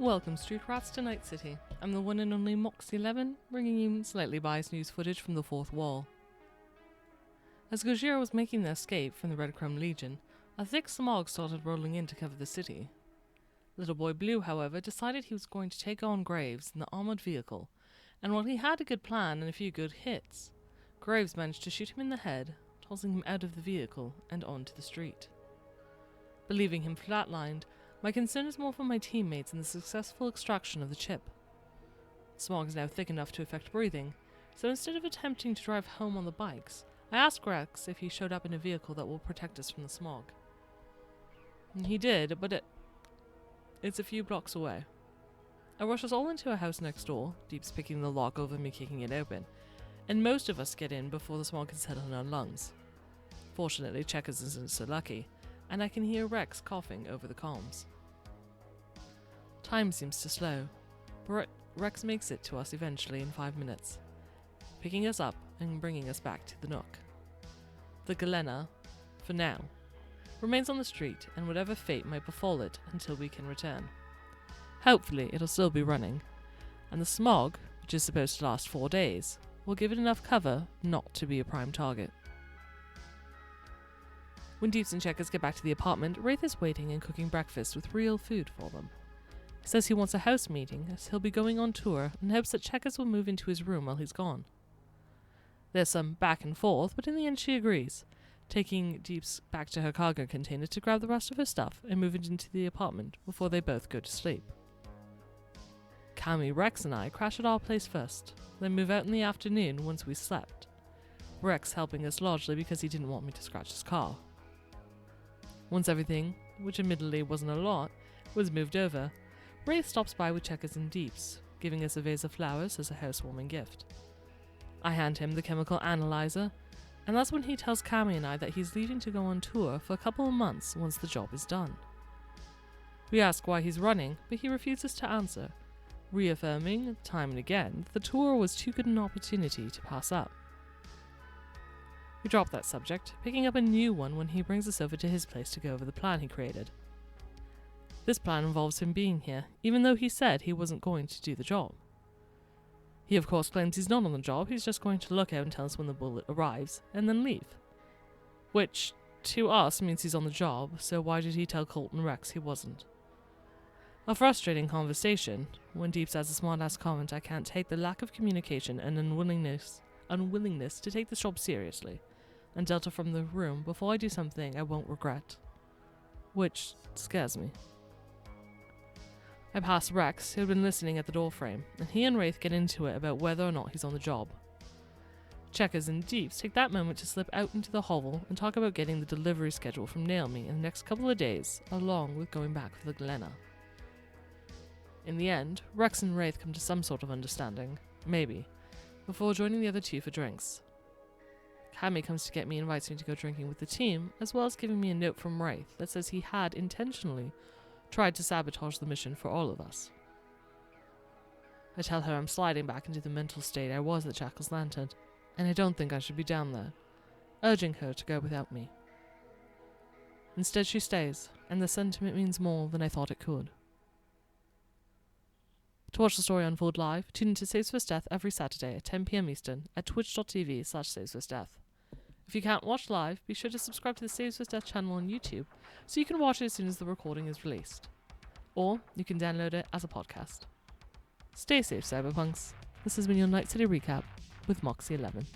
Welcome, Street Rats, to Night City. I'm the one and only Moxie 11, bringing you slightly biased news footage from the fourth wall. As Gojira was making their escape from the Red Crumb Legion, a thick smog started rolling in to cover the city. Little Boy Blue, however, decided he was going to take on Graves in the armoured vehicle, and while he had a good plan and a few good hits, Graves managed to shoot him in the head, tossing him out of the vehicle and onto the street. Believing him flatlined, my concern is more for my teammates and the successful extraction of the chip. Smog is now thick enough to affect breathing, so instead of attempting to drive home on the bikes, I asked Rex if he showed up in a vehicle that will protect us from the smog. He did, but it's a few blocks away. I rush us all into a house next door, Deep's picking the lock over me kicking it open, and most of us get in before the smog can settle in our lungs. Fortunately, Checkers isn't so lucky, and I can hear Rex coughing over the comms. Time seems to slow, but Rex makes it to us eventually in 5 minutes, picking us up and bringing us back to the Nook. The Galena, for now, remains on the street, and whatever fate might befall it until we can return. Hopefully it'll still be running, and the smog, which is supposed to last 4 days, will give it enough cover not to be a prime target. When Deeps and Checkers get back to the apartment, Wraith is waiting and cooking breakfast with real food for them. He says he wants a house meeting as he'll be going on tour and hopes that Checkers will move into his room while he's gone. There's some back and forth, but in the end she agrees, taking Deeps back to her cargo container to grab the rest of her stuff and move it into the apartment before they both go to sleep. Cammy, Rex and I crash at our place first, then move out in the afternoon once we slept, Rex helping us largely because he didn't want me to scratch his car. Once everything, which admittedly wasn't a lot, was moved over, Wraith stops by with Checkers and Deeps, giving us a vase of flowers as a housewarming gift. I hand him the chemical analyzer, and that's when he tells Cammy and I that he's leaving to go on tour for a couple of months once the job is done. We ask why he's running, but he refuses to answer, reaffirming time and again that the tour was too good an opportunity to pass up. We drop that subject, picking up a new one when he brings us over to his place to go over the plan he created. This plan involves him being here, even though he said he wasn't going to do the job. He of course claims he's not on the job, he's just going to look out and tell us when the bullet arrives, and then leave. Which, to us, means he's on the job, so why did he tell Colt and Rex he wasn't? A frustrating conversation, when Deeps adds a smart-ass comment I can't take the lack of communication and unwillingness to take this job seriously, and Delta from the room before I do something I won't regret. Which scares me. I pass Rex, who had been listening at the doorframe, and he and Wraith get into it about whether or not he's on the job. Checkers and Deeps take that moment to slip out into the hovel and talk about getting the delivery schedule from Nail Me in the next couple of days, along with going back for the Galena. In the end, Rex and Wraith come to some sort of understanding, maybe, before joining the other two for drinks. Cammy comes to get me and invites me to go drinking with the team, as well as giving me a note from Wraith that says he had intentionally tried to sabotage the mission for all of us. I tell her I'm sliding back into the mental state I was at Jackal's Lantern, and I don't think I should be down there, urging her to go without me. Instead she stays, and the sentiment means more than I thought it could. To watch the story unfold live, tune into Saves First Death every Saturday at 10 PM Eastern at twitch.tv/SavesFirstDeath. If you can't watch live, be sure to subscribe to the Saves First Death channel on YouTube so you can watch it as soon as the recording is released. Or you can download it as a podcast. Stay safe, Cyberpunks. This has been your Night City recap with Moxie 11.